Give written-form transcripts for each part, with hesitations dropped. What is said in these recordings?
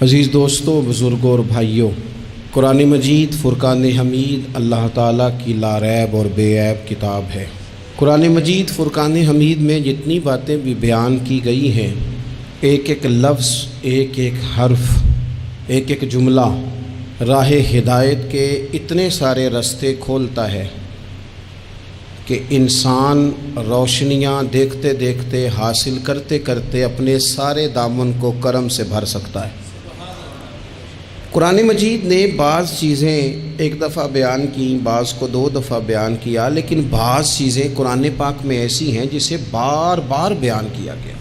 عزیز دوستوں، بزرگوں اور بھائیوں، قرآن مجید فرقان حمید اللہ تعالیٰ کی لاریب اور بے عیب کتاب ہے۔ قرآن مجید فرقان حمید میں جتنی باتیں بھی بیان کی گئی ہیں، ایک ایک لفظ، ایک ایک حرف، ایک ایک جملہ راہ ہدایت کے اتنے سارے راستے کھولتا ہے کہ انسان روشنیاں دیکھتے دیکھتے، حاصل کرتے کرتے اپنے سارے دامن کو کرم سے بھر سکتا ہے۔ قرآن مجید نے بعض چیزیں ایک دفعہ بیان کی، بعض کو 2 دفعہ بیان کیا، لیکن بعض چیزیں قرآن پاک میں ایسی ہیں جسے بار بار بیان کیا گیا۔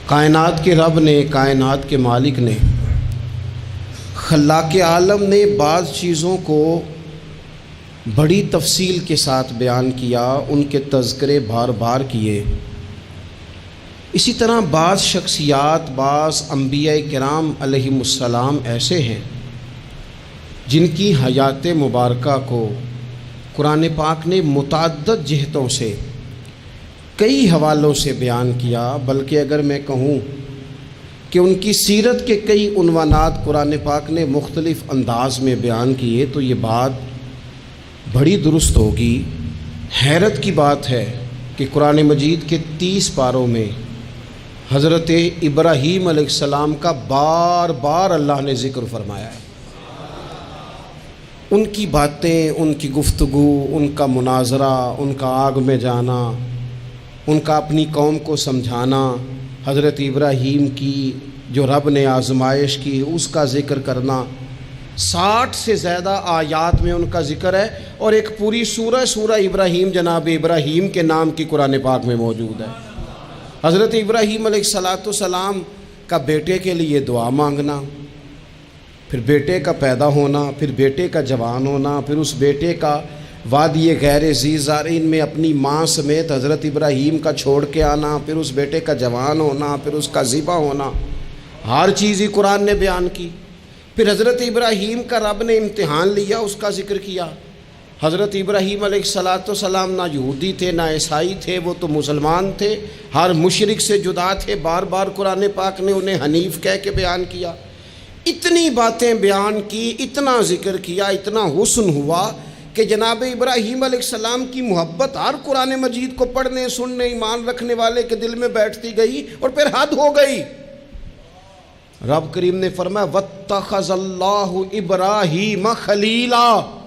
کائنات کے رب نے، کائنات کے مالک نے، خلاق عالم نے بعض چیزوں کو بڑی تفصیل کے ساتھ بیان کیا، ان کے تذکرے بار بار کیے۔ اسی طرح بعض شخصیات، بعض انبیاء کرام علیہم السلام ایسے ہیں جن کی حیات مبارکہ کو قرآن پاک نے متعدد جہتوں سے، کئی حوالوں سے بیان کیا، بلکہ اگر میں کہوں کہ ان کی سیرت کے کئی عنوانات قرآن پاک نے مختلف انداز میں بیان کیے تو یہ بات بڑی درست ہوگی۔ حیرت کی بات ہے کہ قرآن مجید کے 30 پاروں میں حضرت ابراہیم علیہ السلام کا بار بار اللہ نے ذکر فرمایا ہے۔ ان کی باتیں، ان کی گفتگو، ان کا مناظرہ، ان کا آگ میں جانا، ان کا اپنی قوم کو سمجھانا، حضرت ابراہیم کی جو رب نے آزمائش کی اس کا ذکر کرنا، 60 سے زیادہ آیات میں ان کا ذکر ہے، اور ایک پوری سورہ ابراہیم جناب ابراہیم کے نام کی قرآن پاک میں موجود ہے۔ حضرت ابراہیم علیہ السلام کا بیٹے کے لیے دعا مانگنا، پھر بیٹے کا پیدا ہونا، پھر بیٹے کا جوان ہونا، پھر اس بیٹے کا وادی غیر ذی زارعین میں اپنی ماں سمیت حضرت ابراہیم کا چھوڑ کے آنا، پھر اس بیٹے کا جوان ہونا، پھر اس کا ذبح ہونا، ہر چیز ہی قرآن نے بیان کی۔ پھر حضرت ابراہیم کا رب نے امتحان لیا، اس کا ذکر کیا۔ حضرت ابراہیم علیہ السلام نہ یہودی تھے نہ عیسائی تھے، وہ تو مسلمان تھے، ہر مشرک سے جدا تھے، بار بار قرآن پاک نے انہیں حنیف کہہ کے بیان کیا۔ اتنی باتیں بیان کی، اتنا ذکر کیا، اتنا حسن ہوا کہ جناب ابراہیم علیہ السلام کی محبت ہر قرآن مجید کو پڑھنے، سننے، ایمان رکھنے والے کے دل میں بیٹھتی گئی اور پھر حد ہو گئی۔ رب کریم نے فرمایا وَاتَّخَذَ اللَّهُ إِبْرَاهِيمَ خَلِيلًا،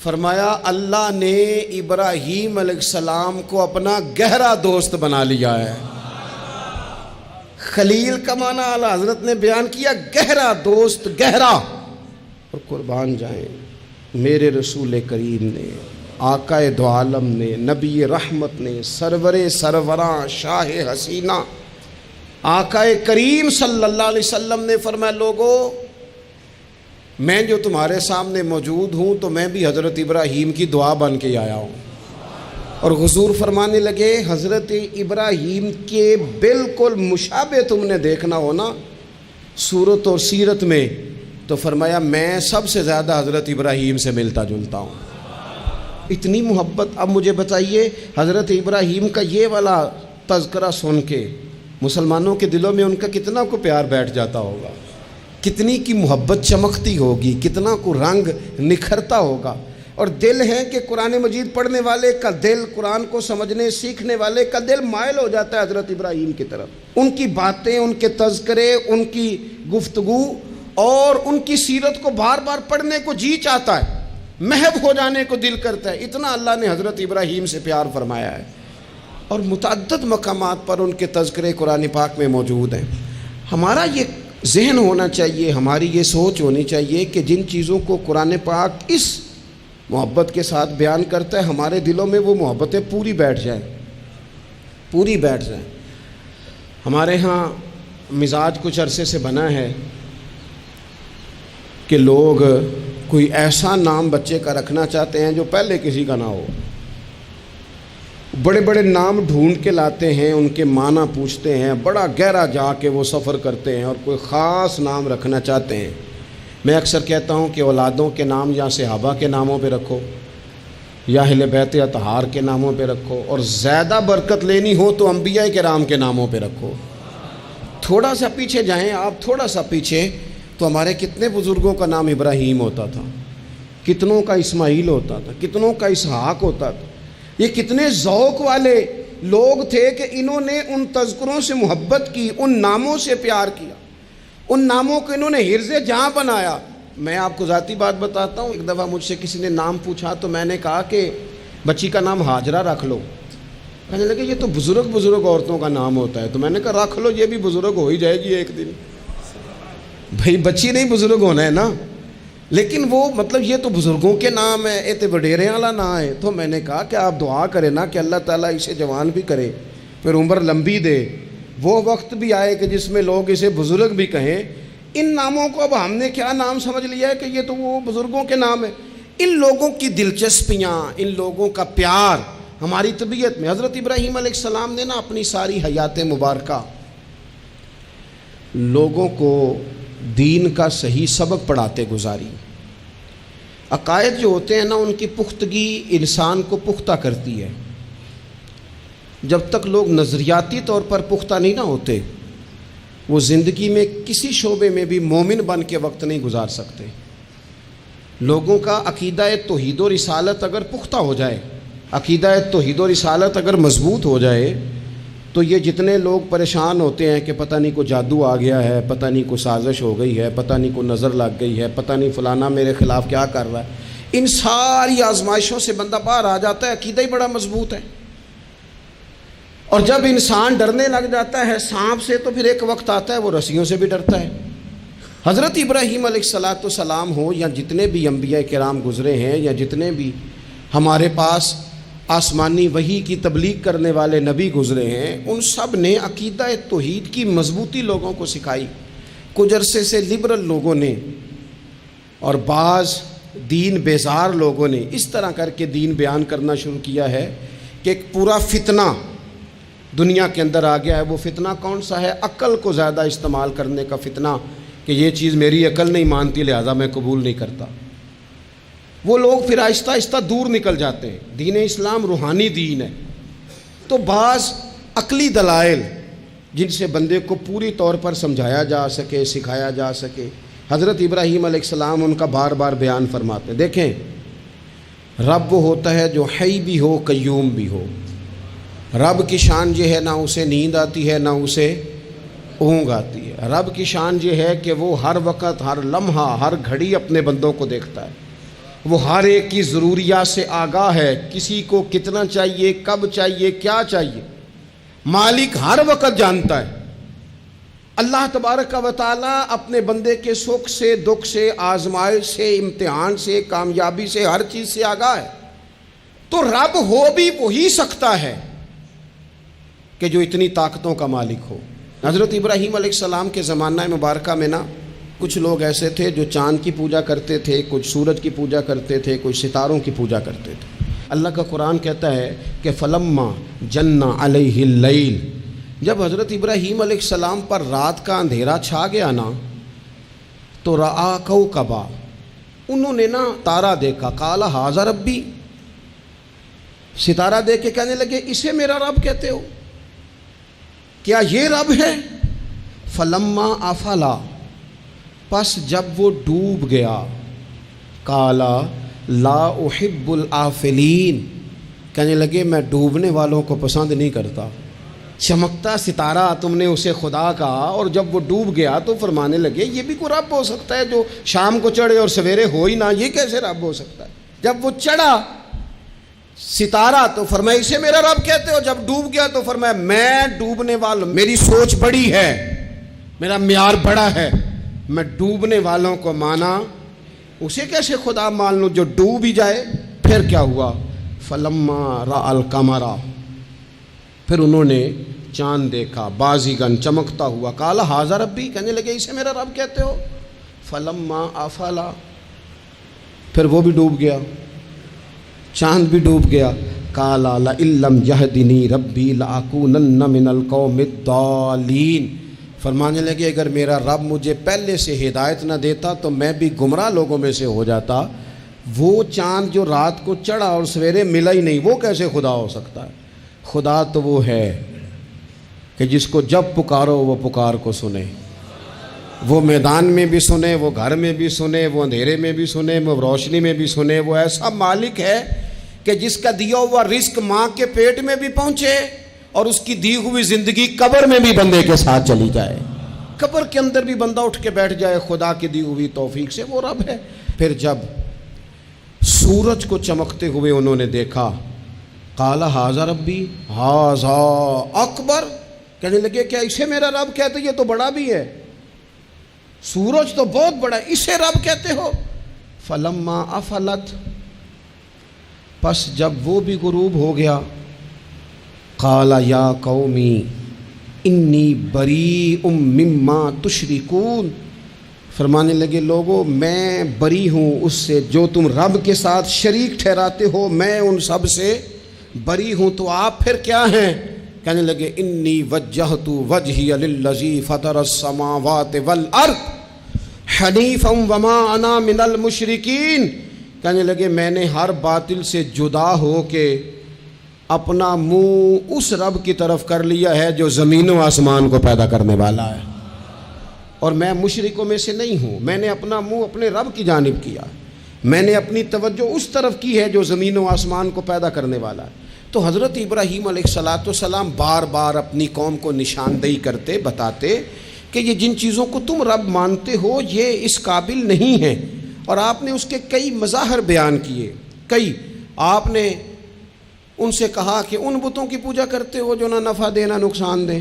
فرمایا اللہ نے ابراہیم علیہ السلام کو اپنا گہرا دوست بنا لیا ہے۔ خلیل کا معنی اعلیٰ حضرت نے بیان کیا، گہرا دوست، گہرا۔ اور قربان جائیں میرے رسول کریم نے، آقا دو عالم نے، نبی رحمت نے، سرور سروراں، شاہ حسینہ آقا کریم صلی اللہ علیہ وسلم نے فرمایا لوگو، میں جو تمہارے سامنے موجود ہوں تو میں بھی حضرت ابراہیم کی دعا بن کے آیا ہوں۔ اور حضور فرمانے لگے حضرت ابراہیم کے بالکل مشابہ تم نے دیکھنا ہو نا صورت اور سیرت میں، تو فرمایا میں سب سے زیادہ حضرت ابراہیم سے ملتا جلتا ہوں۔ اتنی محبت۔ اب مجھے بتائیے حضرت ابراہیم کا یہ والا تذکرہ سن کے مسلمانوں کے دلوں میں ان کا کتنا کو پیار بیٹھ جاتا ہوگا، کتنی کی محبت چمکتی ہوگی، کتنا کو رنگ نکھرتا ہوگا۔ اور دل ہے کہ قرآن مجید پڑھنے والے کا دل، قرآن کو سمجھنے سیکھنے والے کا دل مائل ہو جاتا ہے حضرت ابراہیم کی طرف۔ ان کی باتیں، ان کے تذکرے، ان کی گفتگو اور ان کی سیرت کو بار بار پڑھنے کو جی چاہتا ہے، محو ہو جانے کو دل کرتا ہے۔ اتنا اللہ نے حضرت ابراہیم سے پیار فرمایا ہے، اور متعدد مقامات پر ان کے تذکرے قرآن پاک میں موجود ہیں۔ ہمارا یہ ذہن ہونا چاہیے، ہماری یہ سوچ ہونی چاہیے کہ جن چیزوں کو قرآن پاک اس محبت کے ساتھ بیان کرتا ہے، ہمارے دلوں میں وہ محبتیں پوری بیٹھ جائیں، پوری بیٹھ جائیں۔ ہمارے ہاں مزاج کچھ عرصے سے بنا ہے کہ لوگ کوئی ایسا نام بچے کا رکھنا چاہتے ہیں جو پہلے کسی کا نہ ہو، بڑے بڑے نام ڈھونڈ کے لاتے ہیں، ان کے معنی پوچھتے ہیں، بڑا گہرا جا کے وہ سفر کرتے ہیں اور کوئی خاص نام رکھنا چاہتے ہیں۔ میں اکثر کہتا ہوں کہ اولادوں کے نام یا صحابہ کے ناموں پہ رکھو یا اہل بیت اطہار کے ناموں پہ رکھو، اور زیادہ برکت لینی ہو تو انبیاء کرام کے ناموں پہ رکھو۔ تھوڑا سا پیچھے جائیں، آپ تھوڑا سا پیچھے، تو ہمارے کتنے بزرگوں کا نام ابراہیم ہوتا تھا، کتنوں کا اسماعیل ہوتا تھا، کتنوں کا اسحاق ہوتا تھا۔ یہ کتنے ذوق والے لوگ تھے کہ انہوں نے ان تذکروں سے محبت کی، ان ناموں سے پیار کیا، ان ناموں کو انہوں نے حرز جہاں بنایا۔ میں آپ کو ذاتی بات بتاتا ہوں، ایک دفعہ مجھ سے کسی نے نام پوچھا تو میں نے کہا کہ بچی کا نام ہاجرہ رکھ لو۔ کہنے لگے یہ تو بزرگ عورتوں کا نام ہوتا ہے۔ تو میں نے کہا رکھ لو، یہ بھی بزرگ ہو ہی جائے گی ایک دن۔ بھائی بچی نہیں بزرگ ہونا ہے نا، لیکن وہ مطلب یہ تو بزرگوں کے نام ہے، یہ تو وڈیرے والا نام ہے۔ تو میں نے کہا کہ آپ دعا کریں نا کہ اللہ تعالیٰ اسے جوان بھی کرے، پھر عمر لمبی دے، وہ وقت بھی آئے کہ جس میں لوگ اسے بزرگ بھی کہیں۔ ان ناموں کو اب ہم نے کیا نام سمجھ لیا ہے کہ یہ تو وہ بزرگوں کے نام ہے۔ ان لوگوں کی دلچسپیاں، ان لوگوں کا پیار ہماری طبیعت میں۔ حضرت ابراہیم علیہ السلام نے نا اپنی ساری حیات مبارکہ لوگوں کو دین کا صحیح سبق پڑھاتے گزاری۔ عقائد جو ہوتے ہیں نا، ان کی پختگی انسان کو پختہ کرتی ہے۔ جب تک لوگ نظریاتی طور پر پختہ نہیں نہ ہوتے، وہ زندگی میں کسی شعبے میں بھی مومن بن کے وقت نہیں گزار سکتے۔ لوگوں کا عقیدہ توحید و رسالت اگر پختہ ہو جائے، عقیدہ توحید و رسالت اگر مضبوط ہو جائے، تو یہ جتنے لوگ پریشان ہوتے ہیں کہ پتہ نہیں کوئی جادو آ گیا ہے، پتہ نہیں کوئی سازش ہو گئی ہے، پتہ نہیں کوئی نظر لگ گئی ہے، پتہ نہیں فلانا میرے خلاف کیا کر رہا ہے، ان ساری آزمائشوں سے بندہ باہر آ جاتا ہے۔ عقیدہ ہی بڑا مضبوط ہے۔ اور جب انسان ڈرنے لگ جاتا ہے سانپ سے، تو پھر ایک وقت آتا ہے وہ رسیوں سے بھی ڈرتا ہے۔ حضرت ابراہیم علیہ السلام ہو یا جتنے بھی انبیاء کرام گزرے ہیں، یا جتنے بھی ہمارے پاس آسمانی وحی کی تبلیغ کرنے والے نبی گزرے ہیں، ان سب نے عقیدہ توحید کی مضبوطی لوگوں کو سکھائی۔ کچھ عرصے سے لبرل لوگوں نے اور بعض دین بیزار لوگوں نے اس طرح کر کے دین بیان کرنا شروع کیا ہے کہ ایک پورا فتنہ دنیا کے اندر آ گیا ہے۔ وہ فتنہ کون سا ہے؟ عقل کو زیادہ استعمال کرنے کا فتنہ، کہ یہ چیز میری عقل نہیں مانتی لہذا میں قبول نہیں کرتا۔ وہ لوگ پھر آہستہ آہستہ دور نکل جاتے ہیں۔ دین اسلام روحانی دین ہے، تو بعض عقلی دلائل جن سے بندے کو پوری طور پر سمجھایا جا سکے، سکھایا جا سکے، حضرت ابراہیم علیہ السلام ان کا بار بار بیان فرماتے ہیں۔ دیکھیں، رب وہ ہوتا ہے جو حی بھی ہو، قیوم بھی ہو۔ رب کی شان یہ ہے نہ اسے نیند آتی ہے نہ اسے اونگ آتی ہے۔ رب کی شان یہ ہے کہ وہ ہر وقت، ہر لمحہ، ہر گھڑی اپنے بندوں کو دیکھتا ہے۔ وہ ہر ایک کی ضروریات سے آگاہ ہے، کسی کو کتنا چاہیے، کب چاہیے، کیا چاہیے، مالک ہر وقت جانتا ہے۔ اللہ تبارک و تعالیٰ اپنے بندے کے سکھ سے، دکھ سے، آزمائش سے، امتحان سے، کامیابی سے، ہر چیز سے آگاہ ہے۔ تو رب ہو بھی وہی سکتا ہے کہ جو اتنی طاقتوں کا مالک ہو۔ حضرت ابراہیم علیہ السلام کے زمانہ مبارکہ میں نا کچھ لوگ ایسے تھے جو چاند کی پوجا کرتے تھے، کچھ سورج کی پوجا کرتے تھے، کچھ ستاروں کی پوجا کرتے تھے۔ اللہ کا قرآن کہتا ہے کہ فلما جن علیہ اللیل، جب حضرت ابراہیم علیہ السلام پر رات کا اندھیرا چھا گیا نا، تو رآ کوکبا، انہوں نے نا تارا دیکھا، قال ھذا ربی، ستارہ دیکھ کے کہنے لگے اسے میرا رب کہتے ہو؟ کیا یہ رب ہے؟ فلما افلا، پس جب وہ ڈوب گیا، قالا لا احب الآفلین، کہنے لگے میں ڈوبنے والوں کو پسند نہیں کرتا۔ چمکتا ستارہ تم نے اسے خدا کہا، اور جب وہ ڈوب گیا تو فرمانے لگے یہ بھی کوئی رب ہو سکتا ہے جو شام کو چڑھے اور سویرے ہو ہی نہ، یہ کیسے رب ہو سکتا ہے؟ جب وہ چڑھا ستارہ تو فرمایا اسے میرا رب کہتے ہو، جب ڈوب گیا تو فرمایا میں ڈوبنے والا، میری سوچ بڑی ہے، میرا معیار بڑا ہے، میں ڈوبنے والوں کو مانا، اسے کیسے خدا مان لوں جو ڈوب ہی جائے؟ پھر کیا ہوا؟ فلما رأى القمر، پھر انہوں نے چاند دیکھا، بازیگن چمکتا ہوا، قال ھذا ربی، کہنے لگے اسے میرا رب کہتے ہو؟ فلما افلا، پھر وہ بھی ڈوب گیا، چاند بھی ڈوب گیا، قال لئن لم یہدنی ربی لأکونن من القوم الضالین، فرمانے لگے اگر میرا رب مجھے پہلے سے ہدایت نہ دیتا تو میں بھی گمراہ لوگوں میں سے ہو جاتا۔ وہ چاند جو رات کو چڑھا اور سویرے ملا ہی نہیں، وہ کیسے خدا ہو سکتا ہے؟ خدا تو وہ ہے کہ جس کو جب پکارو وہ پکار کو سنے، وہ میدان میں بھی سنے، وہ گھر میں بھی سنے، وہ اندھیرے میں بھی سنے، وہ روشنی میں بھی سنے۔ وہ ایسا مالک ہے کہ جس کا دیا ہوا رزق ماں کے پیٹ میں بھی پہنچے اور اس کی دی ہوئی زندگی قبر میں بھی بندے کے ساتھ چلی جائے، قبر کے اندر بھی بندہ اٹھ کے بیٹھ جائے خدا کی دی ہوئی توفیق سے، وہ رب ہے۔ پھر جب سورج کو چمکتے ہوئے انہوں نے دیکھا، قال ھذا ربی ھذا اکبر، کہنے لگے کیا اسے میرا رب کہتے؟ یہ تو بڑا بھی ہے، سورج تو بہت بڑا ہے، اسے رب کہتے ہو؟ فلما افلت، پس جب وہ بھی غروب ہو گیا، قال یا قومی انی بریء مما تشرکون، فرمانے لگے لوگو میں بری ہوں اس سے جو تم رب کے ساتھ شریک ٹھہراتے ہو، میں ان سب سے بری ہوں، تو آپ پھر کیا ہیں؟ کہنے لگے انی وجہت وجہی للذی فطر السماوات والارض حنیفا وما انا من المشرکین، کہنے لگے میں نے ہر باطل سے جدا ہو کے اپنا منہ اس رب کی طرف کر لیا ہے جو زمین و آسمان کو پیدا کرنے والا ہے، اور میں مشرکوں میں سے نہیں ہوں، میں نے اپنا منہ اپنے رب کی جانب کیا، میں نے اپنی توجہ اس طرف کی ہے جو زمین و آسمان کو پیدا کرنے والا ہے۔ تو حضرت ابراہیم علیہ السلام بار بار اپنی قوم کو نشاندہی کرتے، بتاتے کہ یہ جن چیزوں کو تم رب مانتے ہو یہ اس قابل نہیں ہیں، اور آپ نے اس کے کئی مظاہر بیان کیے، کئی آپ نے ان سے کہا کہ ان بتوں کی پوجا کرتے ہو جو نہ نفع دے نہ نقصان دیں،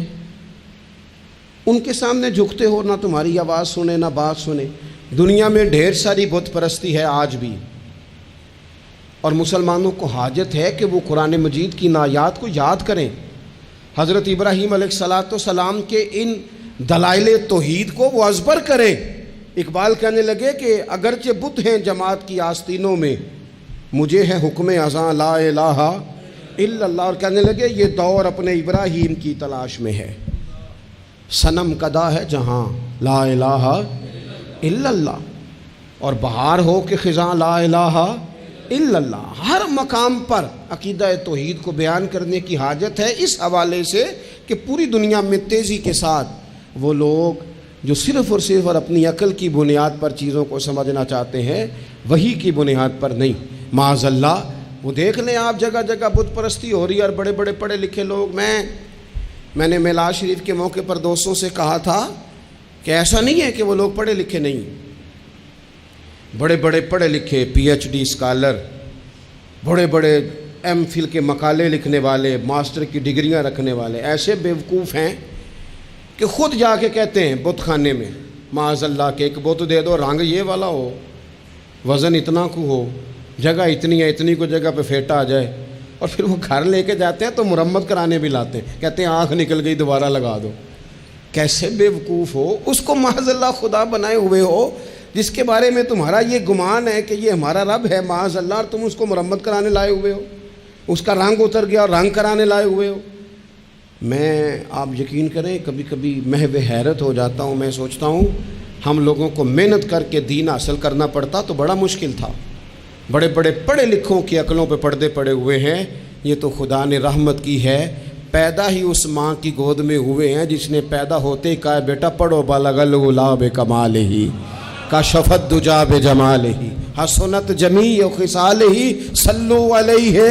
ان کے سامنے جھکتے ہو، نہ تمہاری آواز سنے نہ بات سنے۔ دنیا میں ڈھیر ساری بت پرستی ہے آج بھی، اور مسلمانوں کو حاجت ہے کہ وہ قرآن مجید کی آیات کو یاد کریں، حضرت ابراہیم علیہ السلام کے ان دلائل توحید کو وہ ازبر کریں۔ اقبال کہنے لگے کہ اگرچہ بت ہیں جماعت کی آستینوں میں، مجھے ہے حکم اذاں لا الہ الا اللہ، اور کہنے لگے یہ دور اپنے ابراہیم کی تلاش میں ہے، صنم کدا ہے جہاں لا الہ الا اللہ، اور بہار ہو کہ خزاں لا الہ الا اللہ۔ ہر مقام پر عقیدہ توحید کو بیان کرنے کی حاجت ہے، اس حوالے سے کہ پوری دنیا میں تیزی کے ساتھ وہ لوگ جو صرف اور صرف اور اپنی عقل کی بنیاد پر چیزوں کو سمجھنا چاہتے ہیں، وہی کی بنیاد پر نہیں، معاذ اللہ۔ وہ دیکھ لیں آپ جگہ جگہ بت پرستی ہو رہی ہے، اور بڑے بڑے پڑھے لکھے لوگ، میں نے میلاد شریف کے موقع پر دوستوں سے کہا تھا کہ ایسا نہیں ہے کہ وہ لوگ پڑھے لکھے نہیں، بڑے بڑے پڑھے لکھے پی ایچ ڈی اسکالر، بڑے بڑے ایم فل کے مقالے لکھنے والے، ماسٹر کی ڈگریاں رکھنے والے ایسے بیوقوف ہیں کہ خود جا کے کہتے ہیں بت خانے میں معاذ اللہ کہ ایک بت دے دو، رنگ یہ والا ہو، وزن اتنا کو ہو، جگہ اتنی ہے، اتنی کو جگہ پہ پھیٹا آ جائے، اور پھر وہ گھر لے کے جاتے ہیں تو مرمت کرانے بھی لاتے ہیں، کہتے ہیں آنکھ نکل گئی دوبارہ لگا دو۔ کیسے بیوقوف ہو، اس کو معاذ اللہ خدا بنائے ہوئے ہو، جس کے بارے میں تمہارا یہ گمان ہے کہ یہ ہمارا رب ہے معاذ اللہ، اور تم اس کو مرمت کرانے لائے ہوئے ہو، اس کا رنگ اتر گیا اور رنگ کرانے لائے ہوئے ہو۔ میں آپ یقین کریں کبھی کبھی محو حیرت ہو جاتا ہوں، میں سوچتا ہوں ہم لوگوں کو محنت کر کے دین حاصل کرنا پڑتا تو بڑا مشکل تھا، بڑے بڑے پڑھے لکھوں کی عقلوں پہ پردے پڑے ہوئے ہیں، یہ تو خدا نے رحمت کی ہے، پیدا ہی اس ماں کی گود میں ہوئے ہیں جس نے پیدا ہوتے ہی کہا بیٹا پڑھو بالغ الغلا بکمالہ کشفت دجا بجمالہ حسنت جمیع خصالہ صلوا علیہ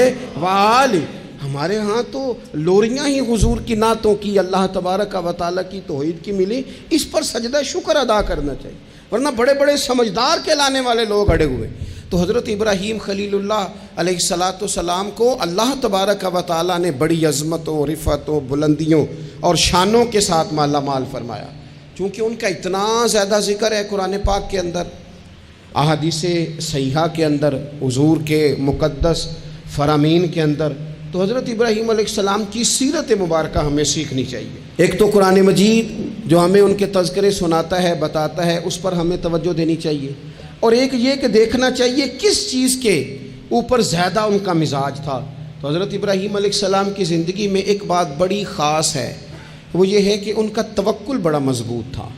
وآلہ۔ ہمارے ہاں تو لوریاں ہی حضور کی نعتوں کی، اللہ تبارک و تعالیٰ کی توحید کی ملی، اس پر سجدہ شکر ادا کرنا چاہیے، ورنہ بڑے بڑے سمجھدار کہلانے والے لوگ اڑے ہوئے۔ تو حضرت ابراہیم خلیل اللہ علیہ السلام کو اللہ تبارک و تعالیٰ نے بڑی عظمتوں، رفعتوں، بلندیوں اور شانوں کے ساتھ مالا مال فرمایا، چونکہ ان کا اتنا زیادہ ذکر ہے قرآن پاک کے اندر، احادیث صحیحہ کے اندر، حضور کے مقدس فرامین کے اندر، تو حضرت ابراہیم علیہ السلام کی سیرت مبارکہ ہمیں سیکھنی چاہیے۔ ایک تو قرآن مجید جو ہمیں ان کے تذکرے سناتا ہے، بتاتا ہے، اس پر ہمیں توجہ دینی چاہیے، اور ایک یہ کہ دیکھنا چاہیے کس چیز کے اوپر زیادہ ان کا مزاج تھا۔ تو حضرت ابراہیم علیہ السلام کی زندگی میں ایک بات بڑی خاص ہے، وہ یہ ہے کہ ان کا توکل بڑا مضبوط تھا،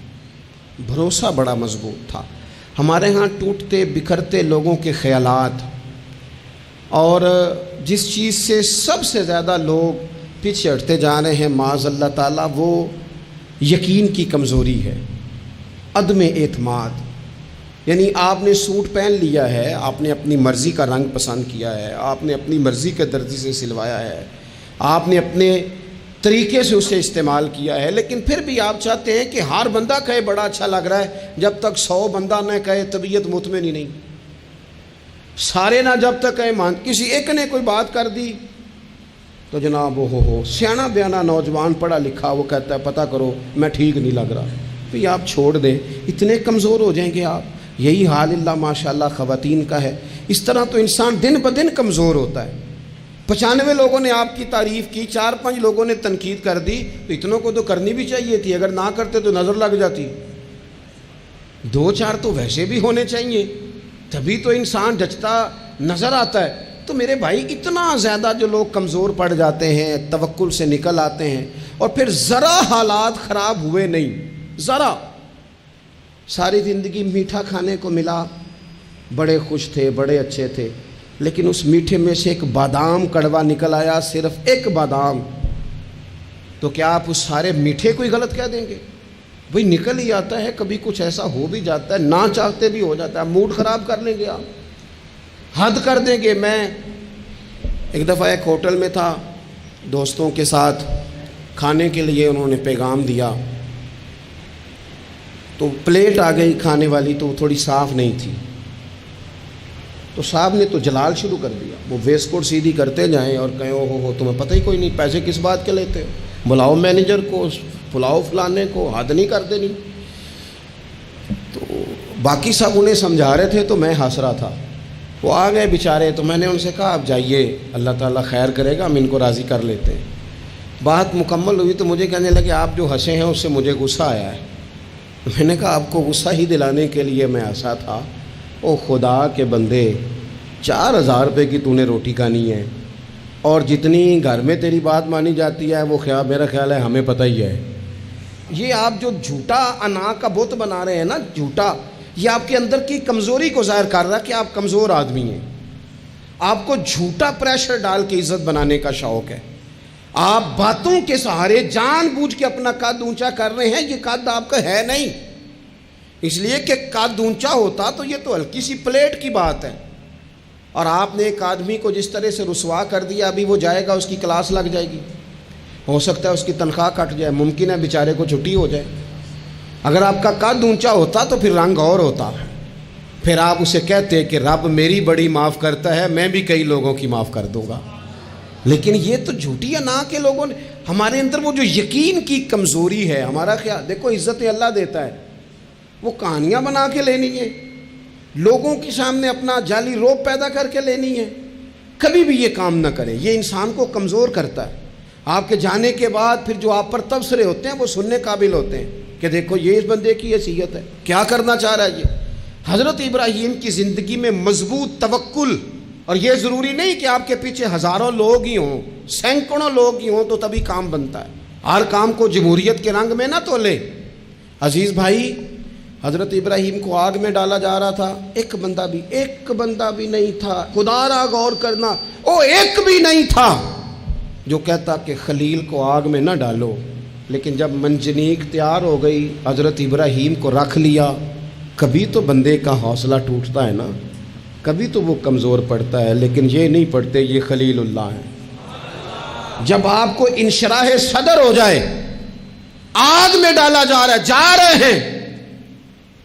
بھروسہ بڑا مضبوط تھا۔ ہمارے ہاں ٹوٹتے بکھرتے لوگوں کے خیالات، اور جس چیز سے سب سے زیادہ لوگ پیچھے ہٹتے جا رہے ہیں معاذ اللہ تعالیٰ، وہ یقین کی کمزوری ہے، عدم اعتماد۔ یعنی آپ نے سوٹ پہن لیا ہے، آپ نے اپنی مرضی کا رنگ پسند کیا ہے، آپ نے اپنی مرضی کے درزی سے سلوایا ہے، آپ نے اپنے طریقے سے اسے استعمال کیا ہے، لیکن پھر بھی آپ چاہتے ہیں کہ ہر بندہ کہے بڑا اچھا لگ رہا ہے، جب تک 100 بندہ نہ کہے طبیعت مطمئن ہی نہیں، سارے نہ جب تک کہے مان۔ کسی ایک نے کوئی بات کر دی تو جناب ہو سیانا بیانا نوجوان پڑھا لکھا وہ کہتا ہے پتہ کرو میں ٹھیک نہیں لگ رہا، پھر آپ چھوڑ دیں، اتنے کمزور ہو جائیں گے آپ۔ یہی حال اللہ ماشاءاللہ خواتین کا ہے۔ اس طرح تو انسان دن بدن کمزور ہوتا ہے۔ 95 لوگوں نے آپ کی تعریف کی، 4-5 لوگوں نے تنقید کر دی، تو اتنوں کو تو کرنی بھی چاہیے تھی، اگر نہ کرتے تو نظر لگ جاتی۔ 2-4 تو ویسے بھی ہونے چاہیے، تبھی تو انسان جچتا نظر آتا ہے۔ تو میرے بھائی اتنا زیادہ جو لوگ کمزور پڑ جاتے ہیں، توکل سے نکل آتے ہیں، اور پھر ذرا حالات خراب ہوئے نہیں، ذرا، ساری زندگی میٹھا کھانے کو ملا، بڑے خوش تھے، بڑے اچھے تھے، لیکن اس میٹھے میں سے ایک بادام کڑوا نکل آیا، صرف ایک بادام، تو کیا آپ اس سارے میٹھے کو ہی غلط کہہ دیں گے؟ بھئی نکل ہی آتا ہے، کبھی کچھ ایسا ہو بھی جاتا ہے، نہ چاہتے بھی ہو جاتا ہے، موڈ خراب کر لیں گے آپ، حد کر دیں گے۔ میں ایک دفعہ ایک ہوٹل میں تھا، دوستوں کے ساتھ کھانے کے لیے انہوں نے پیغام دیا، تو پلیٹ آ گئی کھانے والی، تو وہ تھوڑی صاف نہیں تھی، تو صاحب نے تو جلال شروع کر دیا، وہ ویسٹ کوٹ سیدھی کرتے جائیں اور کہیں او ہو تمہیں پتہ ہی کوئی نہیں، پیسے کس بات کے لیتے ہو، بلاؤ مینیجر کو، پلاؤ فلانے کو، حد نہیں کر دینی۔ تو باقی سب انہیں سمجھا رہے تھے تو میں ہنس رہا تھا، وہ آ گئے بیچارے، تو میں نے ان سے کہا آپ جائیے، اللہ تعالیٰ خیر کرے گا، ہم ان کو راضی کر لیتے ہیں۔ بات مکمل ہوئی تو مجھے کہنے لگے آپ جو ہنسے ہیں اس سے مجھے غصہ آیا ہے۔ میں نے کہا آپ کو غصہ ہی دلانے کے لیے میں ہنسا تھا۔ او خدا کے بندے، 4000 روپے کی تو نے روٹی کھانی ہے، اور جتنی گھر میں تیری بات مانی جاتی ہے وہ میرا خیال ہے ہمیں پتہ ہی ہے۔ یہ آپ جو جھوٹا انا کا بت بنا رہے ہیں نا، جھوٹا، یہ آپ کے اندر کی کمزوری کو ظاہر کر رہا ہے کہ آپ کمزور آدمی ہیں۔ آپ کو جھوٹا پریشر ڈال کے عزت بنانے کا شوق ہے، آپ باتوں کے سہارے جان بوجھ کے اپنا قد اونچا کر رہے ہیں، یہ قد آپ کا ہے نہیں، اس لیے کہ قد اونچا ہوتا تو یہ تو ہلکی سی پلیٹ کی بات ہے، اور آپ نے ایک آدمی کو جس طرح سے رسوا کر دیا، ابھی وہ جائے گا اس کی کلاس لگ جائے گی، ہو سکتا ہے اس کی تنخواہ کٹ جائے، ممکن ہے بیچارے کو چھٹی ہو جائے۔ اگر آپ کا قد اونچا ہوتا تو پھر رنگ اور ہوتا، پھر آپ اسے کہتے کہ رب میری بڑی معاف کرتا ہے، میں بھی کئی لوگوں کی معاف کر دوں گا۔ لیکن یہ تو جھوٹی انا کے لوگوں نے، ہمارے اندر وہ جو یقین کی کمزوری ہے، ہمارا خیال، دیکھو عزت اللہ دیتا ہے، وہ کہانیاں بنا کے لینی ہے، لوگوں کے سامنے اپنا جعلی روپ پیدا کر کے لینی ہے، کبھی بھی یہ کام نہ کریں، یہ انسان کو کمزور کرتا ہے۔ آپ کے جانے کے بعد پھر جو آپ پر تبصرے ہوتے ہیں وہ سننے قابل ہوتے ہیں کہ دیکھو یہ اس بندے کی حیثیت ہے، کیا کرنا چاہ رہا ہے یہ۔ حضرت ابراہیم کی زندگی میں مضبوط توکل، اور یہ ضروری نہیں کہ آپ کے پیچھے ہزاروں لوگ ہی ہوں، سینکڑوں لوگ ہی ہوں تو تبھی کام بنتا ہے، ہر کام کو جمہوریت کے رنگ میں نہ تولے۔ عزیز بھائی، حضرت ابراہیم کو آگ میں ڈالا جا رہا تھا، ایک بندہ بھی نہیں تھا، خدا را غور کرنا، او ایک بھی نہیں تھا جو کہتا کہ خلیل کو آگ میں نہ ڈالو۔ لیکن جب منجنیق تیار ہو گئی، حضرت ابراہیم کو رکھ لیا۔ کبھی تو بندے کا حوصلہ ٹوٹتا ہے نا، کبھی تو وہ کمزور پڑتا ہے، لیکن یہ نہیں پڑتے، یہ خلیل اللہ ہیں۔ جب آپ کو انشراح صدر ہو جائے، آگ میں ڈالا جا رہا ہے، جا رہے ہیں،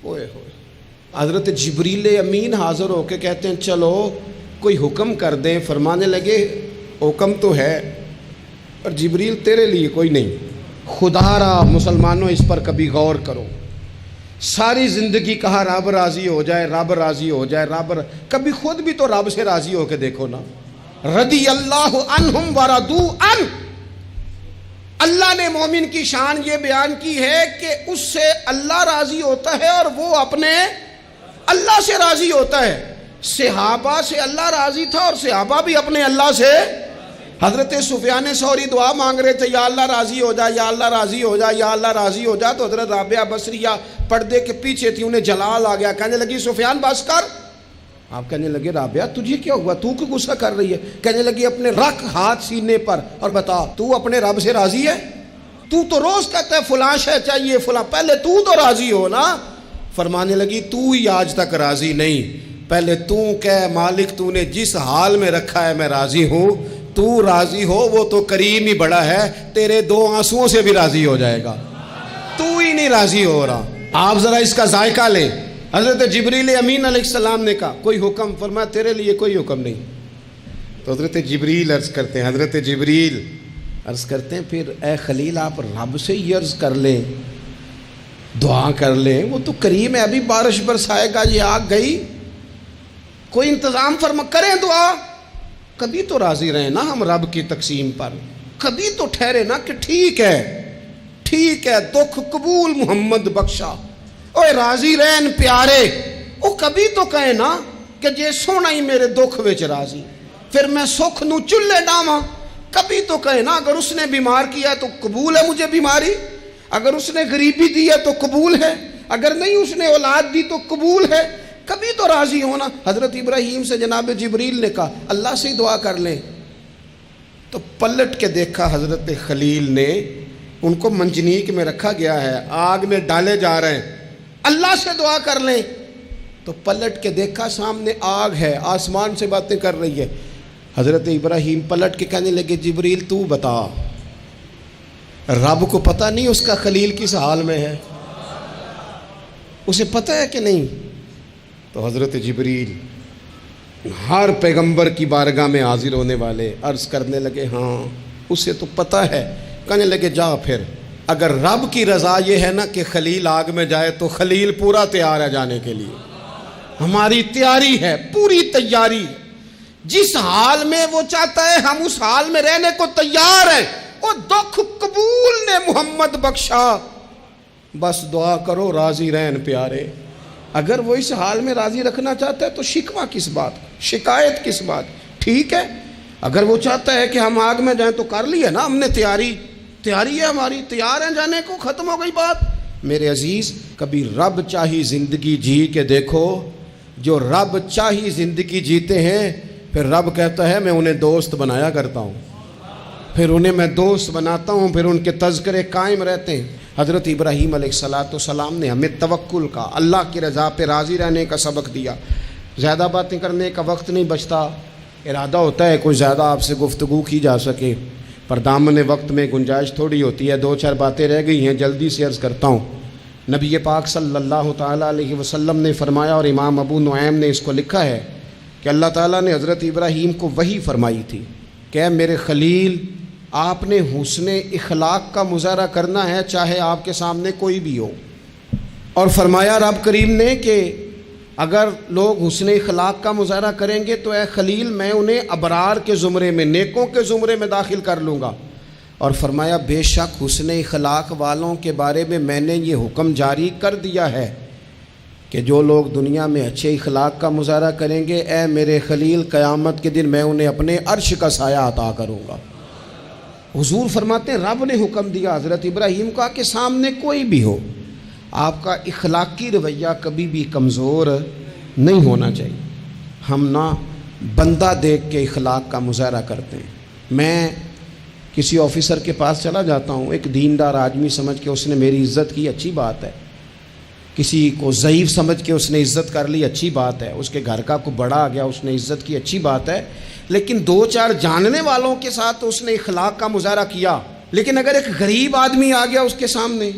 اوئے ہوئے، حضرت جبریل امین حاضر ہو کے کہتے ہیں چلو کوئی حکم کر دیں۔ فرمانے لگے حکم تو ہے، اور جبریل تیرے لیے کوئی نہیں، خدا را مسلمانوں اس پر کبھی غور کرو۔ ساری زندگی کہا رب راضی ہو جائے، رب راضی ہو جائے، کبھی خود بھی تو رب سے راضی ہو کے دیکھو نا۔ رضی اللہ عنہم ورضوا عنہ، اللہ نے مومن کی شان یہ بیان کی ہے کہ اس سے اللہ راضی ہوتا ہے اور وہ اپنے اللہ سے راضی ہوتا ہے۔ صحابہ سے اللہ راضی تھا اور صحابہ بھی اپنے اللہ سے۔ حضرت سفیان ثوری دعا مانگ رہے تھے، یا اللہ راضی ہو جا، یا اللہ راضی ہو جا، یا اللہ راضی ہو جا، تو حضرت رابعہ بصریہ پردے کے پیچھے تھی، انہیں جلال آ گیا، کہنے لگی سفیان بس کر، آپ کہنے لگے رابعہ تجھے کیا ہوا، تو کیوں غصہ کر رہی ہے؟ کہنے لگی اپنے رکھ ہاتھ سینے پر اور بتا تو اپنے رب سے راضی ہے؟ تو روز کہتا ہے فلاں شے چاہیے فلاں، پہلے تو راضی ہو نا۔ فرمانے لگی تو ہی آج تک راضی نہیں، پہلے تو کہہ مالک تو نے جس حال میں رکھا ہے میں راضی ہوں، تو راضی ہو، وہ تو کریم ہی بڑا ہے، تیرے 2 آنسوؤں سے بھی راضی ہو جائے گا، تو ہی نہیں راضی ہو رہا۔ آپ ذرا اس کا ذائقہ لیں۔ حضرت جبریل امین علیہ السلام نے کہا کوئی حکم؟ فرمایا تیرے لیے کوئی حکم نہیں۔ تو حضرت جبریل عرض کرتے ہیں، حضرت جبریل عرض کرتے ہیں پھر اے خلیل آپ رب سے ہی عرض کر لیں، دعا کر لیں، وہ تو کریم ہے، ابھی بارش برسائے گا، یہ آگ گئی، کوئی انتظام فرما کریں دعا۔ کبھی تو راضی رہیں نا ہم رب کی تقسیم پر، کبھی تو ٹھہرے نا کہ ٹھیک ہے دکھ قبول محمد بخشا، اوے راضی رہن پیارے، او کبھی تو کہیں نا کہ جے سونا ہی میرے دکھ وچ راضی، پھر میں سکھ نو چلے ڈاواں۔ کبھی تو کہے نا اگر اس نے بیمار کیا تو قبول ہے مجھے بیماری، اگر اس نے غریبی دی ہے تو قبول ہے، اگر نہیں اس نے اولاد دی تو قبول ہے، کبھی تو راضی ہونا۔ حضرت ابراہیم سے جناب جبریل نے کہا اللہ سے دعا کر لیں، تو پلٹ کے دیکھا حضرت خلیل نے، ان کو منجنیق میں رکھا گیا ہے، آگ میں ڈالے جا رہے ہیں، اللہ سے دعا کر لیں، تو پلٹ کے دیکھا سامنے آگ ہے، آسمان سے باتیں کر رہی ہے۔ حضرت ابراہیم پلٹ کے کہنے لگے جبریل تو بتا، رب کو پتہ نہیں اس کا خلیل کس حال میں ہے، اسے پتہ ہے کہ نہیں؟ تو حضرت جبریل ہر پیغمبر کی بارگاہ میں حاضر ہونے والے عرض کرنے لگے ہاں اسے تو پتہ ہے۔ کہنے لگے جا پھر، اگر رب کی رضا یہ ہے نا کہ خلیل آگ میں جائے تو خلیل پورا تیار ہے جانے کے لیے، ہماری تیاری ہے، پوری تیاری، جس حال میں وہ چاہتا ہے ہم اس حال میں رہنے کو تیار ہیں۔ وہ دکھ قبول نے محمد بخشا، بس دعا کرو راضی رہن پیارے۔ اگر وہ اس حال میں راضی رکھنا چاہتا ہے تو شکوہ کس بات، شکایت کس بات؟ ٹھیک ہے، اگر وہ چاہتا ہے کہ ہم آگ میں جائیں تو کر لیا نا ہم نے تیاری ہے ہماری، تیار ہیں جانے کو، ختم ہو گئی بات۔ میرے عزیز کبھی رب چاہی زندگی جی کے دیکھو، جو رب چاہی زندگی جیتے ہیں پھر رب کہتا ہے میں انہیں دوست بنایا کرتا ہوں، پھر انہیں میں دوست بناتا ہوں، پھر ان کے تذکرے قائم رہتے ہیں۔ حضرت ابراہیم علیہ السلام نے ہمیں توکل کا، اللہ کی رضا پہ راضی رہنے کا سبق دیا۔ زیادہ باتیں کرنے کا وقت نہیں بچتا، ارادہ ہوتا ہے کوئی زیادہ آپ سے گفتگو کی جا سکے، پر دامن وقت میں گنجائش تھوڑی ہوتی ہے، 2-4 باتیں رہ گئی ہیں، جلدی سے عرض کرتا ہوں۔ نبی پاک صلی اللہ تعالیٰ علیہ وسلم نے فرمایا، اور امام ابو نعیم نے اس کو لکھا ہے کہ اللہ تعالیٰ نے حضرت ابراہیم کو وحی فرمائی تھی کہ اے میرے خلیل، آپ نے حسن اخلاق کا مظاہرہ کرنا ہے چاہے آپ کے سامنے کوئی بھی ہو، اور فرمایا رب کریم نے کہ اگر لوگ حسن اخلاق کا مظاہرہ کریں گے تو اے خلیل میں انہیں ابرار کے زمرے میں، نیکوں کے زمرے میں داخل کر لوں گا، اور فرمایا بے شک حسن اخلاق والوں کے بارے میں میں نے یہ حکم جاری کر دیا ہے کہ جو لوگ دنیا میں اچھے اخلاق کا مظاہرہ کریں گے اے میرے خلیل قیامت کے دن میں انہیں اپنے عرش کا سایہ عطا کروں گا۔ حضور فرماتے ہیں رب نے حکم دیا حضرت ابراہیم کا کہ سامنے کوئی بھی ہو آپ کا اخلاقی رویہ کبھی بھی کمزور نہیں ہونا چاہیے۔ ہم نہ بندہ دیکھ کے اخلاق کا مظاہرہ کرتے ہیں۔ میں کسی آفیسر کے پاس چلا جاتا ہوں، ایک دیندار آدمی سمجھ کے اس نے میری عزت کی، اچھی بات ہے، کسی کو ضعیف سمجھ کے اس نے عزت کر لی، اچھی بات ہے، اس کے گھر کا کوئی بڑا آ گیا اس نے عزت کی، اچھی بات ہے، لیکن 2-4 جاننے والوں کے ساتھ اس نے اخلاق کا مظاہرہ کیا۔ لیکن اگر ایک غریب آدمی آ گیا اس کے سامنے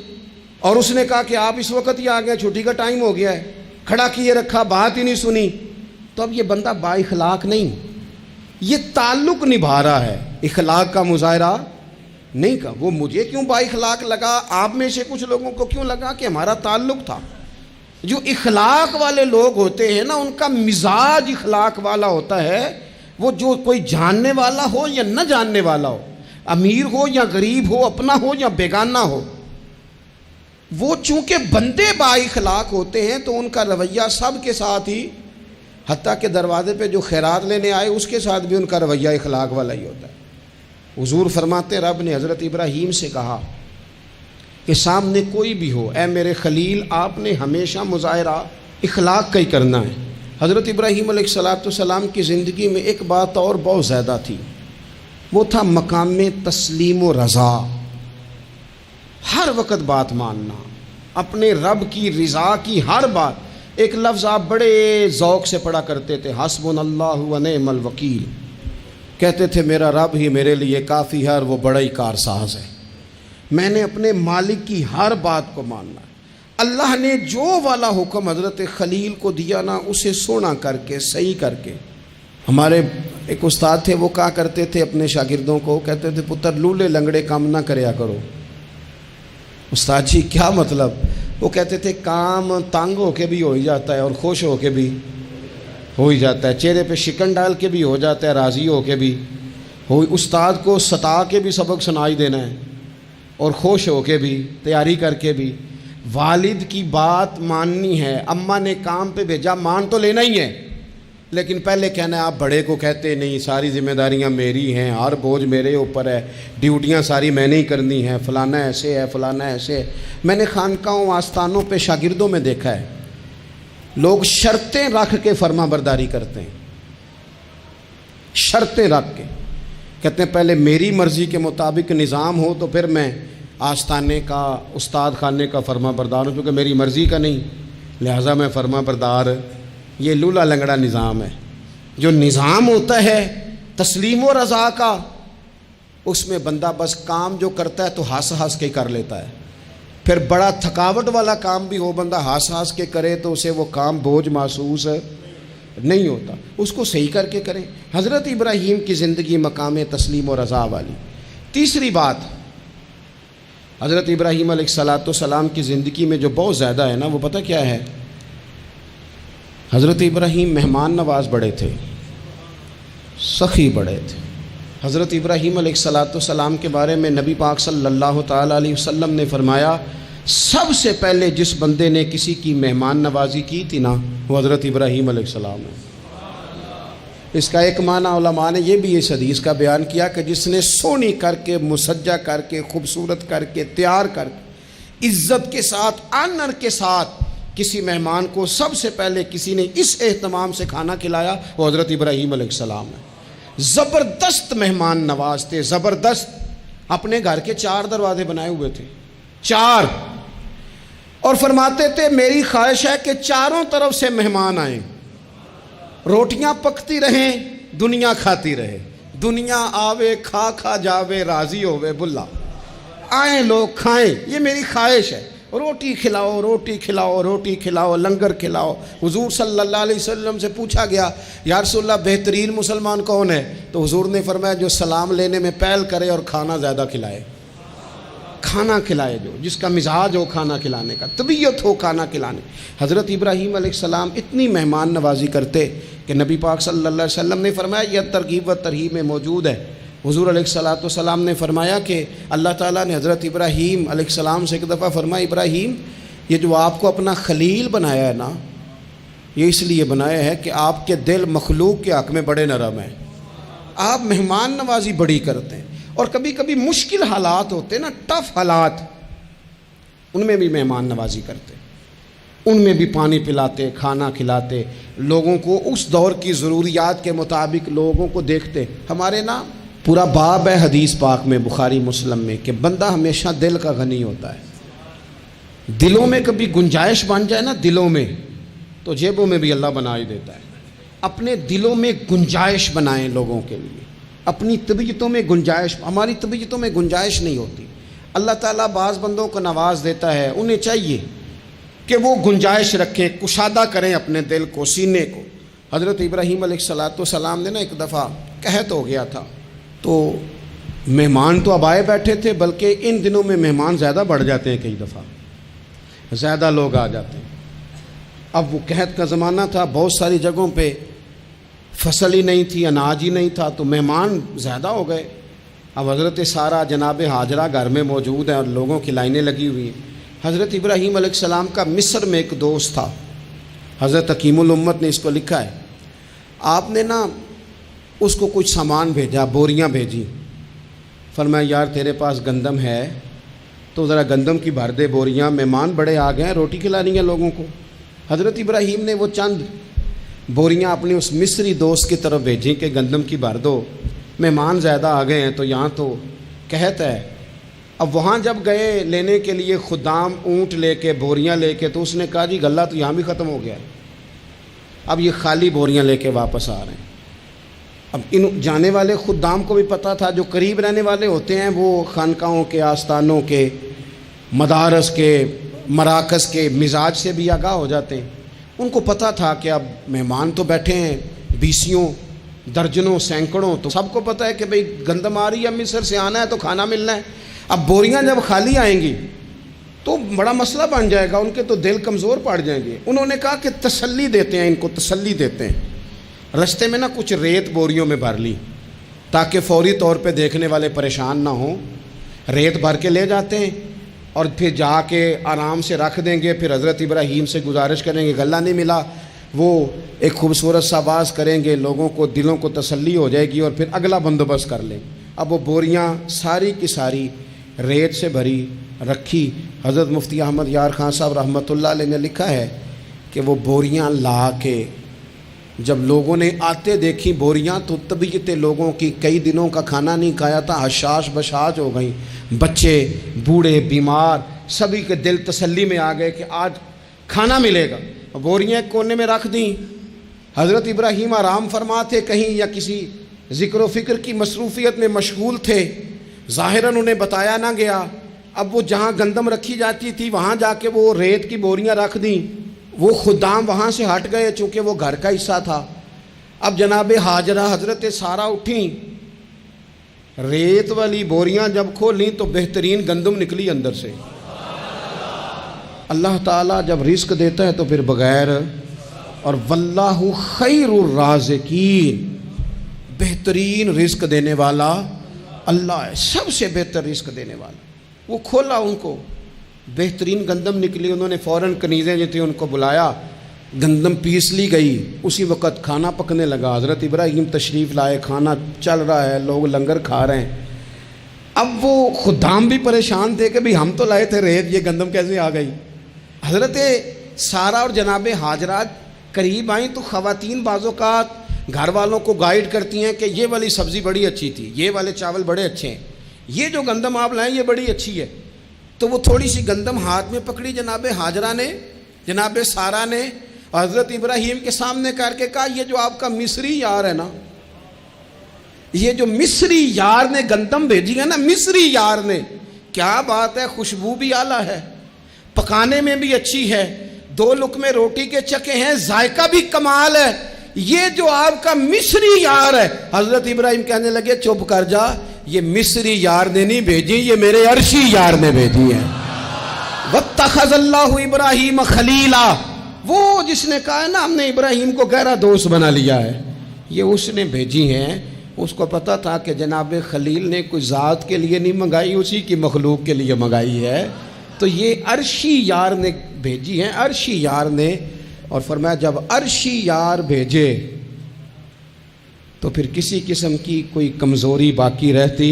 اور اس نے کہا کہ آپ اس وقت ہی آ گئے، چھٹی کا ٹائم ہو گیا ہے، کھڑا کیے رکھا، بات ہی نہیں سنی، تو اب یہ بندہ با اخلاق نہیں، یہ تعلق نبھا رہا ہے، اخلاق کا مظاہرہ نہیں کا۔ وہ مجھے کیوں با اخلاق لگا، آپ میں سے کچھ لوگوں کو کیوں لگا کہ ہمارا تعلق تھا۔ جو اخلاق والے لوگ ہوتے ہیں نا ان کا مزاج اخلاق والا ہوتا ہے، وہ جو کوئی جاننے والا ہو یا نہ جاننے والا ہو، امیر ہو یا غریب ہو، اپنا ہو یا بیگانہ ہو، وہ چونکہ بندے با اخلاق ہوتے ہیں تو ان کا رویہ سب کے ساتھ ہی، حتیٰ کہ دروازے پہ جو خیرات لینے آئے اس کے ساتھ بھی ان کا رویہ اخلاق والا ہی ہوتا ہے۔ حضور فرماتے ہیں رب نے حضرت ابراہیم سے کہا کہ سامنے کوئی بھی ہو اے میرے خلیل، آپ نے ہمیشہ مظاہرہ اخلاق کا ہی کرنا ہے۔ حضرت ابراہیم علیہ السلام کی زندگی میں ایک بات اور بہت زیادہ تھی، وہ تھا مقام تسلیم و رضا، ہر وقت بات ماننا، اپنے رب کی رضا کی ہر بات۔ ایک لفظ آپ بڑے ذوق سے پڑھا کرتے تھے، حسبنا اللہ و نعم الوکیل، کہتے تھے میرا رب ہی میرے لیے کافی ہے اور وہ بڑا ہی کارساز ہے، میں نے اپنے مالک کی ہر بات کو ماننا ہے۔ اللہ نے جو والا حکم حضرت خلیل کو دیا نا، اسے سونا کر کے صحیح کر کے۔ ہمارے ایک استاد تھے، وہ کہا کرتے تھے اپنے شاگردوں کو، کہتے تھے پتر لولے لنگڑے کام نہ کریا کرو۔ استاد جی کیا مطلب؟ وہ کہتے تھے کام تانگ ہو کے بھی ہو ہی جاتا ہے اور خوش ہو کے بھی ہو ہی جاتا ہے، چہرے پہ شکن ڈال کے بھی ہو جاتا ہے، راضی ہو کے بھی ہو، استاد کو ستا کے بھی سبق سنائی دینا ہے اور خوش ہو کے بھی، تیاری کر کے بھی۔ والد کی بات ماننی ہے، اماں نے کام پہ بھیجا مان تو لینا ہی ہے، لیکن پہلے کہنا ہے آپ بڑے کو کہتے نہیں، ساری ذمہ داریاں میری ہیں، ہر بوجھ میرے اوپر ہے، ڈیوٹیاں ساری میں نے ہی کرنی ہیں، فلانا ایسے ہے فلانا ایسے ہے۔ میں نے خانقاہوں آستانوں پہ شاگردوں میں دیکھا ہے لوگ شرطیں رکھ کے فرما برداری کرتے ہیں، شرطیں رکھ کے کہتے ہیں پہلے میری مرضی کے مطابق نظام ہو تو پھر میں آستانے کا استاد خانے کا فرما بردار ہوں، کیونکہ میری مرضی کا نہیں لہٰذا میں فرما بردار۔ یہ لولا لنگڑا نظام ہے۔ جو نظام ہوتا ہے تسلیم و رضا کا، اس میں بندہ بس کام جو کرتا ہے تو ہنس ہنس کے کر لیتا ہے، پھر بڑا تھکاوٹ والا کام بھی ہو بندہ ہنس ہنس کے کرے تو اسے وہ کام بوجھ محسوس نہیں ہوتا، اس کو صحیح کر کے کریں۔ حضرت ابراہیم کی زندگی مقام تسلیم و رضا والی۔ تیسری بات، حضرت ابراہیم علیہ السلام کی زندگی میں جو بہت زیادہ ہے نا، وہ پتہ کیا ہے؟ حضرت ابراہیم مہمان نواز بڑے تھے، سخی بڑے تھے۔ حضرت ابراہیم علیہ السلام کے بارے میں نبی پاک صلی اللہ تعالیٰ علیہ وسلم نے فرمایا سب سے پہلے جس بندے نے کسی کی مہمان نوازی کی تھی نا، وہ حضرت ابراہیم علیہ السلام ہے۔ اس کا ایک معنی علماء نے یہ بھی اس حدیث کا بیان کیا کہ جس نے سونی کر کے مسجہ کر کے خوبصورت کر کے تیار کر کے عزت کے ساتھ آنر کے ساتھ کسی مہمان کو سب سے پہلے کسی نے اس اہتمام سے کھانا کھلایا، وہ حضرت ابراہیم علیہ السلام ہے۔ زبردست مہمان نواز تھے، زبردست۔ اپنے گھر کے 4 دروازے بنائے ہوئے تھے، 4، اور فرماتے تھے میری خواہش ہے کہ چاروں طرف سے مہمان آئیں، روٹیاں پکتی رہیں، دنیا کھاتی رہے، دنیا آوے کھا کھا جاوے راضی ہوے بلا، آئیں لوگ کھائیں، یہ میری خواہش ہے۔ روٹی کھلاؤ روٹی کھلاؤ روٹی کھلاؤ، لنگر کھلاؤ۔ حضور صلی اللہ علیہ وسلم سے پوچھا گیا یا رسول اللہ بہترین مسلمان کون ہے؟ تو حضور نے فرمایا جو سلام لینے میں پہل کرے اور کھانا زیادہ کھلائے، کھانا کھلائے، جو جس کا مزاج ہو کھانا کھلانے کا، طبیعت ہو کھانا کھلانے۔ حضرت ابراہیم علیہ السلام اتنی مہمان نوازی کرتے کہ نبی پاک صلی اللہ علیہ وسلم نے فرمایا یہ ترغیب و ترہیب میں موجود ہے۔ حضور علیہ السلام نے فرمایا کہ اللہ تعالیٰ نے حضرت ابراہیم علیہ السلام سے ایک دفعہ فرمایا ابراہیم یہ جو آپ کو اپنا خلیل بنایا ہے نا، یہ اس لیے بنایا ہے کہ آپ کے دل مخلوق کے حق میں بڑے نرم ہیں، آپ مہمان نوازی بڑی کرتے ہیں، اور کبھی کبھی مشکل حالات ہوتے ہیں نا، ٹف حالات، ان میں بھی مہمان نوازی کرتے، ان میں بھی پانی پلاتے، کھانا کھلاتے، لوگوں کو اس دور کی ضروریات کے مطابق لوگوں کو دیکھتے۔ ہمارے نا پورا باب ہے حدیث پاک میں بخاری مسلم میں کہ بندہ ہمیشہ دل کا غنی ہوتا ہے، دلوں میں کبھی گنجائش بن جائے نا دلوں میں، تو جیبوں میں بھی اللہ بنا ہی دیتا ہے۔ اپنے دلوں میں گنجائش بنائیں لوگوں کے لیے، اپنی طبیعتوں میں گنجائش، ہماری طبیعتوں میں گنجائش نہیں ہوتی۔ اللہ تعالیٰ بعض بندوں کو نواز دیتا ہے، انہیں چاہیے کہ وہ گنجائش رکھیں، کشادہ کریں اپنے دل کو، سینے کو۔ حضرت ابراہیم علیہ السلام نے نا ایک دفعہ قحط ہو گیا تھا، تو مہمان تو اب آئے بیٹھے تھے، بلکہ ان دنوں میں مہمان زیادہ بڑھ جاتے ہیں، کئی دفعہ زیادہ لوگ آ جاتے ہیں۔ اب وہ قحط کا زمانہ تھا، بہت ساری جگہوں پہ فصل ہی نہیں تھی، اناج ہی نہیں تھا، تو مہمان زیادہ ہو گئے۔ اب حضرت سارہ جناب ہاجرہ گھر میں موجود ہیں اور لوگوں کی لائنیں لگی ہوئی ہیں۔ حضرت ابراہیم علیہ السلام کا مصر میں ایک دوست تھا، حضرت حکیم الامت نے اس کو لکھا ہے، آپ نے نا اس کو کچھ سامان بھیجا، بوریاں بھیجی، فرمایا یار تیرے پاس گندم ہے تو ذرا گندم کی بھر دے بوریاں، مہمان بڑے آ گئے ہیں، روٹی کھلانی ہے لوگوں کو۔ حضرت ابراہیم نے وہ چند بوریاں اپنے اس مصری دوست کی طرف بھیجیں کہ گندم کی بھر دو، مہمان زیادہ آ گئے ہیں تو یہاں تو قحط ہے۔ اب وہاں جب گئے لینے کے لیے خدام اونٹ لے کے بوریاں لے کے، تو اس نے کہا جی غلہ تو یہاں بھی ختم ہو گیا ہے، اب یہ خالی بوریاں لے کے واپس آ رہے ہیں۔ اب ان جانے والے خدام کو بھی پتہ تھا، جو قریب رہنے والے ہوتے ہیں وہ خانقاہوں کے، آستانوں کے، مدارس کے، مراکز کے مزاج سے بھی آگاہ ہو جاتے ہیں۔ ان کو پتہ تھا کہ اب مہمان تو بیٹھے ہیں بیسیوں، درجنوں، سینکڑوں، تو سب کو پتہ ہے کہ بھئی گندم آ رہی ہے، مصر سے آنا ہے تو کھانا ملنا ہے۔ اب بوریاں جب خالی آئیں گی تو بڑا مسئلہ بن جائے گا، ان کے تو دل کمزور پڑ جائیں گے۔ انہوں نے کہا کہ تسلی دیتے ہیں، ان کو تسلی دیتے ہیں۔ رستے میں کچھ ریت بوریوں میں بھر لی تاکہ فوری طور پہ دیکھنے والے پریشان نہ ہوں۔ ریت بھر کے لے جاتے ہیں اور پھر جا کے آرام سے رکھ دیں گے۔ پھر حضرت ابراہیم سے گزارش کریں گے، غلہ نہیں ملا، وہ ایک خوبصورت سا آواز کریں گے، لوگوں کو دلوں کو تسلی ہو جائے گی اور پھر اگلا بندوبست کر لیں۔ اب وہ بوریاں ساری کی ساری ریت سے بھری رکھی۔ حضرت مفتی احمد یار خان صاحب رحمۃ اللہ علیہ نے لکھا ہے کہ وہ بوریاں لا کے جب لوگوں نے آتے دیکھی بوریاں، تو طبیعت لوگوں کی کئی دنوں کا کھانا نہیں کھایا تھا حشاش بشاش ہو گئیں، بچے، بوڑھے، بیمار، سبھی کے دل تسلی میں آ گئے کہ آج کھانا ملے گا۔ بوریاں ایک کونے میں رکھ دیں۔ حضرت ابراہیم آرام فرما تھے کہیں، یا کسی ذکر و فکر کی مصروفیت میں مشغول تھے، ظاہراً انہیں بتایا نہ گیا۔ اب وہ جہاں گندم رکھی جاتی تھی وہاں جا کے وہ ریت کی بوریاں رکھ دیں۔ وہ خدام وہاں سے ہٹ گئے چونکہ وہ گھر کا حصہ تھا۔ اب جناب حاجرہ حضرت سارہ اٹھیں، ریت والی بوریاں جب کھولیں تو بہترین گندم نکلی اندر سے۔ اللہ تعالیٰ جب رزق دیتا ہے تو پھر بغیر، اور واللہ خیر الرازقین، بہترین رزق دینے والا اللہ ہے، سب سے بہتر رزق دینے والا۔ وہ کھولا ان کو، بہترین گندم نکلی۔ انہوں نے فوراً کنیزیں جو تھیں ان کو بلایا، گندم پیس لی گئی، اسی وقت کھانا پکنے لگا۔ حضرت ابراہیم تشریف لائے، کھانا چل رہا ہے، لوگ لنگر کھا رہے ہیں۔ اب وہ خدام بھی پریشان تھے کہ بھئی ہم تو لائے تھے ریت، یہ گندم کیسے آ گئی۔ حضرت سارہ اور جناب حاجرہ قریب آئیں تو خواتین بعض اوقات گھر والوں کو گائیڈ کرتی ہیں کہ یہ والی سبزی بڑی اچھی تھی، یہ والے چاول بڑے اچھے ہیں، یہ جو گندم آپ لائیں یہ بڑی اچھی ہے۔ تو وہ تھوڑی سی گندم ہاتھ میں پکڑی جناب حاجرہ نے، جناب سارہ نے، اور حضرت ابراہیم کے سامنے کر کے کہا یہ جو آپ کا مصری یار ہے نا، یہ جو مصری یار نے گندم بھیجی ہے نا، مصری یار نے، کیا بات ہے، خوشبو بھی اعلیٰ ہے، پکانے میں بھی اچھی ہے، 2 لقمے روٹی کے چکے ہیں، ذائقہ بھی کمال ہے، یہ جو آپ کا مصری یار ہے۔ حضرت ابراہیم کہنے لگے چپ کر جا، یہ مصری یار نے نہیں بھیجی، یہ میرے عرشی یار نے بھیجی ہے۔ وَاتَّخَذَ اللَّهُ إِبْرَاهِيمَ خَلِيلًا، وہ جس نے کہا ہے نا ہم نے ابراہیم کو گہرا دوست بنا لیا ہے، یہ اس نے بھیجی ہیں۔ اس کو پتہ تھا کہ جناب خلیل نے کوئی ذات کے لیے نہیں منگائی، اسی کی مخلوق کے لیے منگائی ہے، تو یہ عرشی یار نے بھیجی ہیں، عرشی یار نے۔ اور فرمایا جب عرشی یار بھیجے تو پھر کسی قسم کی کوئی کمزوری باقی رہتی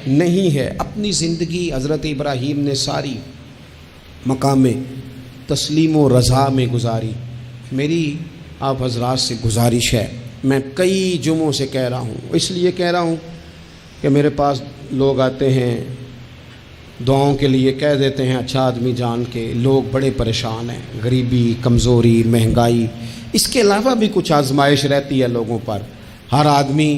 نہیں ہے۔ اپنی زندگی حضرت ابراہیم نے ساری مقام تسلیم و رضا میں گزاری۔ میری آپ حضرات سے گزارش ہے، میں کئی جمعوں سے کہہ رہا ہوں، اس لیے کہہ رہا ہوں کہ میرے پاس لوگ آتے ہیں دعاؤں کے لیے، کہہ دیتے ہیں اچھا آدمی جان کے، لوگ بڑے پریشان ہیں، غریبی، کمزوری، مہنگائی، اس کے علاوہ بھی کچھ آزمائش رہتی ہے لوگوں پر۔ ہر آدمی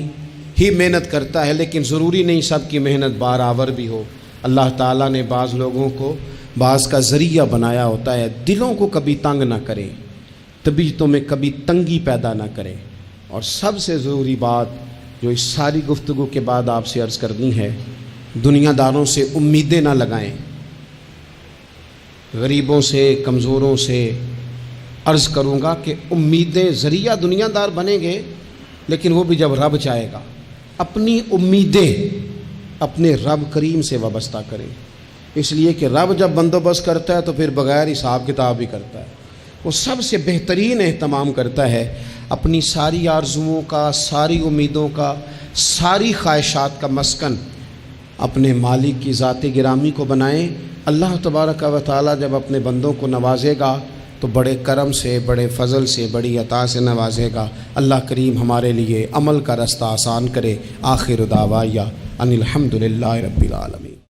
ہی محنت کرتا ہے لیکن ضروری نہیں سب کی محنت بارآور بھی ہو۔ اللہ تعالیٰ نے بعض لوگوں کو بعض کا ذریعہ بنایا ہوتا ہے، دلوں کو کبھی تنگ نہ کرے، طبیعتوں میں کبھی تنگی پیدا نہ کرے۔ اور سب سے ضروری بات جو اس ساری گفتگو کے بعد آپ سے عرض کرنی ہے، دنیا داروں سے امیدیں نہ لگائیں۔ غریبوں سے، کمزوروں سے عرض کروں گا کہ امیدیں، ذریعہ دنیا دار بنیں گے لیکن وہ بھی جب رب چاہے گا۔ اپنی امیدیں اپنے رب کریم سے وابستہ کریں، اس لیے کہ رب جب بندوبست کرتا ہے تو پھر بغیر حساب کتاب بھی کرتا ہے، وہ سب سے بہترین اہتمام کرتا ہے۔ اپنی ساری آرزوؤں کا، ساری امیدوں کا، ساری خواہشات کا مسکن اپنے مالک کی ذات گرامی کو بنائیں۔ اللہ تبارک و تعالیٰ جب اپنے بندوں کو نوازے گا تو بڑے کرم سے، بڑے فضل سے، بڑی عطا سے نوازے گا۔ اللہ کریم ہمارے لیے عمل کا رستہ آسان کرے۔ آخر دعوایا ان الحمد للہ رب العالمین۔